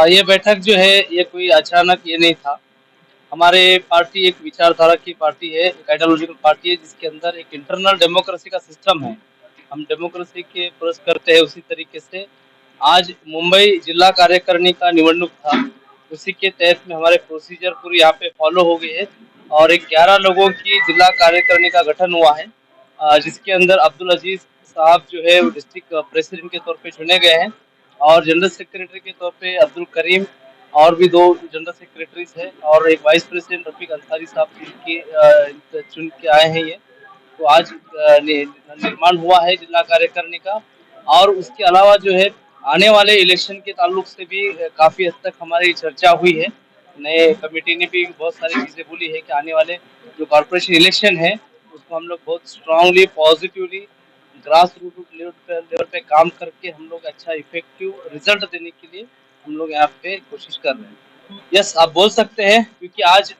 ये बैठक जो है ये कोई अचानक ये नहीं था। हमारे पार्टी एक विचारधारा की पार्टी है, एक आइडियोलॉजिकल पार्टी है जिसके अंदर एक इंटरनल डेमोक्रेसी का सिस्टम है। हम डेमोक्रेसी के पुरस्कार करते हैं उसी तरीके से आज मुंबई जिला कार्यकारिणी का निवडणूक था। उसी के तहत में हमारे प्रोसीजर पूरी यहाँ पे फॉलो हो गई है और एक 11 लोगों की जिला कार्यकारिणी का गठन हुआ है जिसके अंदर अब्दुल अजीज साहब जो है वो डिस्ट्रिक्ट प्रेसिडेंट के तौर पे चुने गए हैं और जनरल सेक्रेटरी के तौर पे अब्दुल करीम और भी 2 जनरल सेक्रेटरीज है और एक वाइस प्रेसिडेंट रफीक अंसारी साहब चुन के आए हैं ये। तो आज निर्माण हुआ है जिला कार्यकारिणी का और उसके अलावा जो है आने वाले इलेक्शन के ताल्लुक से भी काफ़ी हद तक हमारी चर्चा हुई है। नए कमेटी ने भी बहुत सारी चीज़ें बोली है कि आने वाले जो कॉर्पोरेशन इलेक्शन है उसको हम लोग बहुत strongly positively grass root level पे काम करके हम लोग अच्छा इफेक्टिव रिजल्ट देने के लिए हम लोग यहाँ पे कोशिश कर रहे हैं। यस आप बोल सकते हैं क्योंकि आज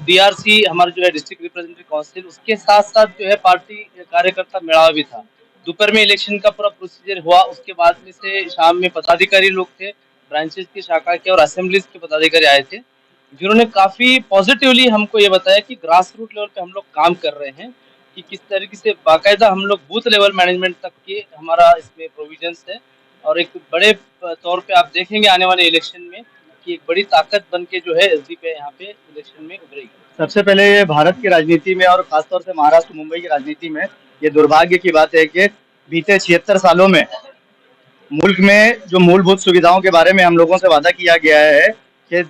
डीआरसी हमारा जो है डिस्ट्रिक्ट रिप्रेजेंटेटिव काउंसिल उसके साथ साथ जो है पार्टी कार्यकर्ता मेळावा भी था। दोपहर में इलेक्शन का पूरा प्रोसीजर हुआ उसके बाद में से शाम में पदाधिकारी लोग थे ब्रांचेस की शाखा के और असेंबलीज के पदाधिकारी आए थे जिन्होंने काफी पॉजिटिवली हमको ये बताया कि ग्रास रूट लेवल पे हम लोग काम कर रहे हैं कि किस तरीके से बाकायदा हम लोग बूथ लेवल मैनेजमेंट तक के हमारा इसमें प्रोविजंस है और एक बड़े तौर पे आप देखेंगे आने वाले इलेक्शन में कि एक बड़ी ताकत बन के जो है एसडीपी यहाँ पे इलेक्शन में उभरेगी। सबसे पहले ये भारत की राजनीति में और खासतौर से महाराष्ट्र मुंबई की राजनीति में ये दुर्भाग्य की बात है कि बीते 76 सालों में मुल्क में जो मूलभूत सुविधाओं के बारे में हम लोगों से वादा किया गया है कि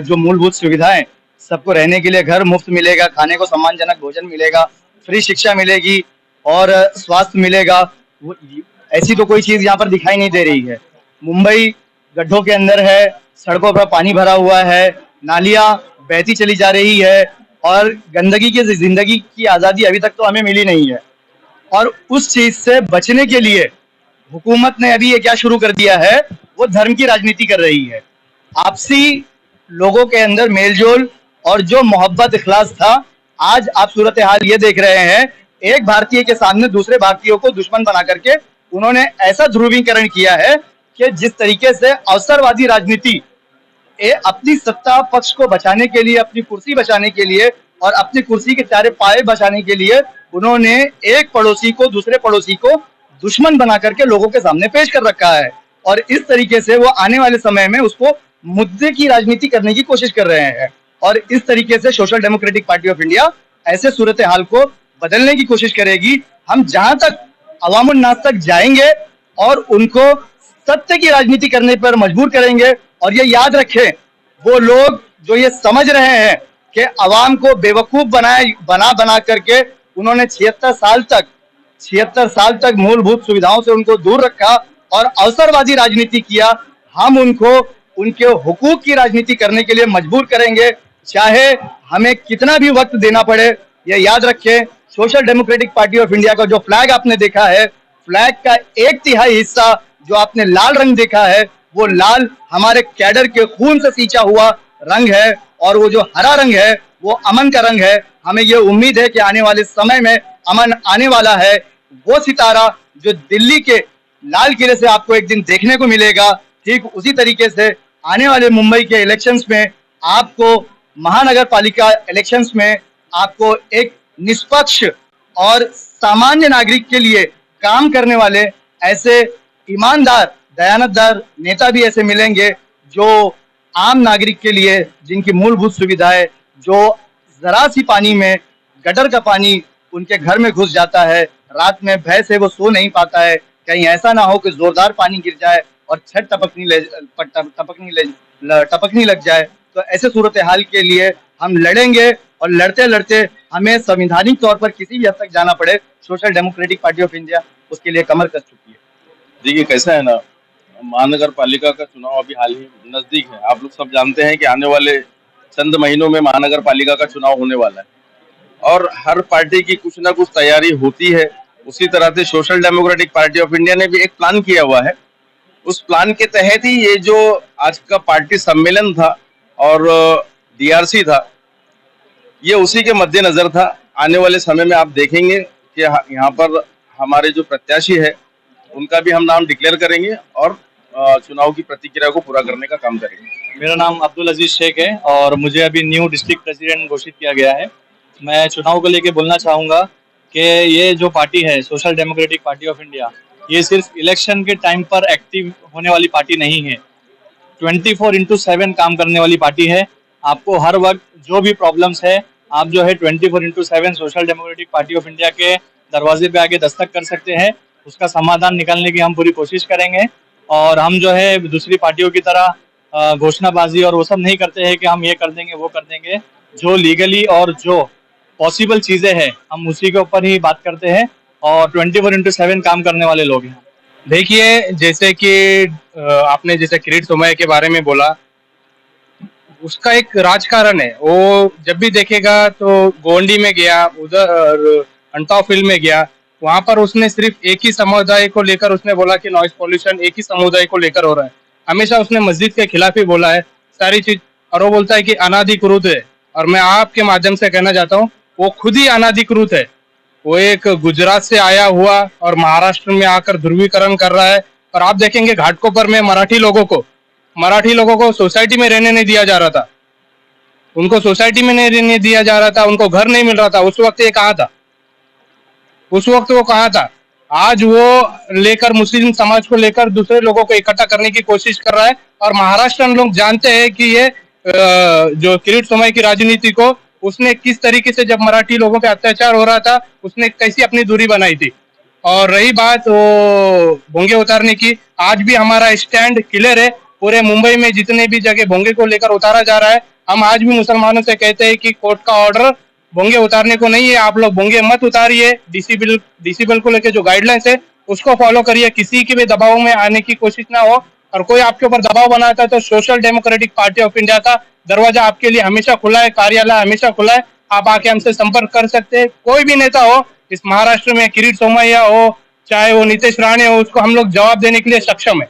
जो मूलभूत सुविधाएं सबको रहने के लिए घर मुफ्त मिलेगा, खाने को सम्मानजनक भोजन मिलेगा, फ्री शिक्षा मिलेगी और स्वास्थ्य मिलेगा, ऐसी तो कोई चीज यहाँ पर दिखाई नहीं दे रही है। मुंबई गड्ढों के अंदर है, सड़कों पर पानी भरा हुआ है, नालियां बहती चली जा रही है और गंदगी की जिंदगी की आज़ादी अभी तक तो हमें मिली नहीं है। और उस चीज से बचने के लिए हुकूमत ने अभी ये क्या शुरू कर दिया है, वो धर्म की राजनीति कर रही है। आपसी लोगों के अंदर मेलजोल और जो मोहब्बत इखलास था, आज आप सूरत हाल ये देख रहे हैं, एक भारतीय के सामने दूसरे भारतीयों को दुश्मन बना करके उन्होंने ऐसा ध्रुवीकरण किया है कि जिस तरीके से अवसरवादी राजनीति अपनी सत्ता पक्ष को बचाने के लिए, अपनी कुर्सी बचाने के लिए और अपनी कुर्सी के चारे पाए बचाने के लिए उन्होंने एक पड़ोसी को दूसरे पड़ोसी को दुश्मन बना करके लोगों के सामने पेश कर रखा है और इस तरीके से वो आने वाले समय में उसको मुद्दे की राजनीति करने की कोशिश कर रहे हैं। और इस तरीके से social democratic party of India ऐसे सूरत हाल को बदलने की कोशिश करेगी। हम जहां तक अवामुन नास तक जाएंगे और उनको सत्य की राजनीति करने पर मजबूर करेंगे। और ये याद रखें, वो लोग जो ये समझ रहे हैं कि अवाम को बेवकूफ बना करके उन्होंने 76 साल तक मूलभूत सुविधाओं से उनको दूर रखा और अवसरवादी राजनीति किया, हम उनको उनके हुकूक की राजनीति करने के लिए मजबूर करेंगे, चाहे हमें कितना भी वक्त देना पड़े। ये याद रखें, social democratic party of India का जो फ्लैग आपने देखा है, फ्लैग का 1/3 हिस्सा जो आपने लाल रंग देखा है, वो लाल हमारे कैडर के खून से सींचा हुआ रंग है और वो जो हरा रंग है वो अमन का रंग है। हमें ये उम्मीद है कि आने वाले समय में अमन आने वाला है। वो सितारा जो दिल्ली के लाल किले से आपको एक दिन देखने को मिलेगा, ठीक उसी तरीके से आने वाले मुंबई के इलेक्शंस में आपको, महानगर पालिका इलेक्शंस में आपको एक निष्पक्ष और सामान्य नागरिक के लिए काम करने वाले ऐसे ईमानदार दयानतदार नेता भी ऐसे मिलेंगे जो आम नागरिक के लिए, जिनकी मूलभूत सुविधाएं, जो जरा सी पानी में गटर का पानी उनके घर में घुस जाता है, रात में भय से वो सो नहीं पाता है, कहीं ऐसा ना हो कि जोरदार पानी गिर जाए और छत टपकनी लग जाए। तो ऐसे सूरत हाल के लिए हम लड़ेंगे और लड़ते लड़ते हमें संवैधानिक तौर पर किसी भी हद तक जाना पड़े, social democratic party of India उसके लिए कमर कस चुकी है। देखिए कैसा है ना, महानगर पालिका का चुनाव अभी हाल ही नजदीक है। आप लोग सब जानते हैं कि आने वाले चंद महीनों में महानगर पालिका का चुनाव होने वाला है और हर पार्टी की कुछ ना कुछ तैयारी होती है। उसी तरह से social democratic party of India ने भी एक प्लान किया हुआ है। उस प्लान के तहत ही ये जो आज का पार्टी सम्मेलन था और डीआरसी था, ये उसी के मद्देनजर था। आने वाले समय में आप देखेंगे कि यहाँ पर हमारे जो प्रत्याशी है उनका भी हम नाम डिक्लेयर करेंगे और चुनाव की प्रतिक्रिया को पूरा करने का काम करेंगे। मेरा नाम अब्दुल अजीज शेख है और मुझे अभी न्यू डिस्ट्रिक्ट प्रेसिडेंट घोषित किया गया है। मैं चुनाव को लेके बोलना चाहूँगा कि ये जो पार्टी है social democratic party of India, ये सिर्फ इलेक्शन के टाइम पर एक्टिव होने वाली पार्टी नहीं है, 24/7 काम करने वाली पार्टी है। आपको हर वक्त जो भी प्रॉब्लम्स है, आप जो है 24/7 social democratic party of India के दरवाजे पे आके दस्तक कर सकते हैं। उसका समाधान निकालने की हम पूरी कोशिश करेंगे और हम जो है दूसरी पार्टियों की तरह घोषणाबाजी और वो सब नहीं करते हैं कि हम ये कर देंगे वो कर देंगे। जो लीगली और जो पॉसिबल चीज़ें हैं हम उसी के ऊपर ही बात करते हैं और 24/7 काम करने वाले लोग हैं। देखिए, जैसे कि आपने जैसे किरीट सोमैया के बारे में बोला, उसका एक राजकारण है। वो जब भी देखेगा तो गोंडी में गया, उधर अंटाव फील्ड में गया, वहां पर उसने सिर्फ एक ही समुदाय को लेकर उसने बोला कि नॉइज पॉल्यूशन एक ही समुदाय को लेकर हो रहा है। हमेशा उसने मस्जिद के खिलाफ ही बोला है सारी चीज, और वो बोलता है कि अनाधिकृत है। और मैं आपके माध्यम से कहना चाहता हूँ, वो खुद ही अनाधिकृत है। वो एक गुजरात से आया हुआ और महाराष्ट्र में आकर ध्रुवीकरण कर रहा है। और आप देखेंगे घाटकोपर में मराठी लोगों को सोसाइटी में रहने नहीं दिया जा रहा था, उनको सोसाइटी में नहीं रहने दिया जा रहा था, उनको घर नहीं मिल रहा था। उस वक्त ये कहाँ था? उस वक्त वो कहाँ था? आज वो लेकर मुस्लिम समाज को लेकर दूसरे लोगों को इकट्ठा करने की कोशिश कर रहा है। और महाराष्ट्र लोग जानते हैं कि ये जो किरीट सोमैया की राजनीति को उसने किस तरीके से, जब मराठी लोगों पे अत्याचार हो रहा था, उसने कैसी अपनी दूरी बनाई थी। और रही बात वो भोंगे उतारने की, आज भी हमारा स्टैंड क्लियर है। पूरे मुंबई में जितने भी जगह भोंगे को लेकर उतारा जा रहा है, हम आज भी मुसलमानों से कहते हैं कि कोर्ट का ऑर्डर भोंगे उतारने को नहीं है, आप लोग भोंगे मत उतारिए। डीसी बिल को लेकर जो गाइडलाइंस है उसको फॉलो करिए, किसी के भी दबाव में आने की कोशिश ना हो। और कोई आपके ऊपर दबाव बनाता है तो social democratic party of India का दरवाजा आपके लिए हमेशा खुला है, कार्यालय हमेशा खुला है। आप आके हमसे संपर्क कर सकते हैं। कोई भी नेता हो इस महाराष्ट्र में, किरीट सोमैया हो चाहे वो नीतीश राणे हो, उसको हम लोग जवाब देने के लिए सक्षम है।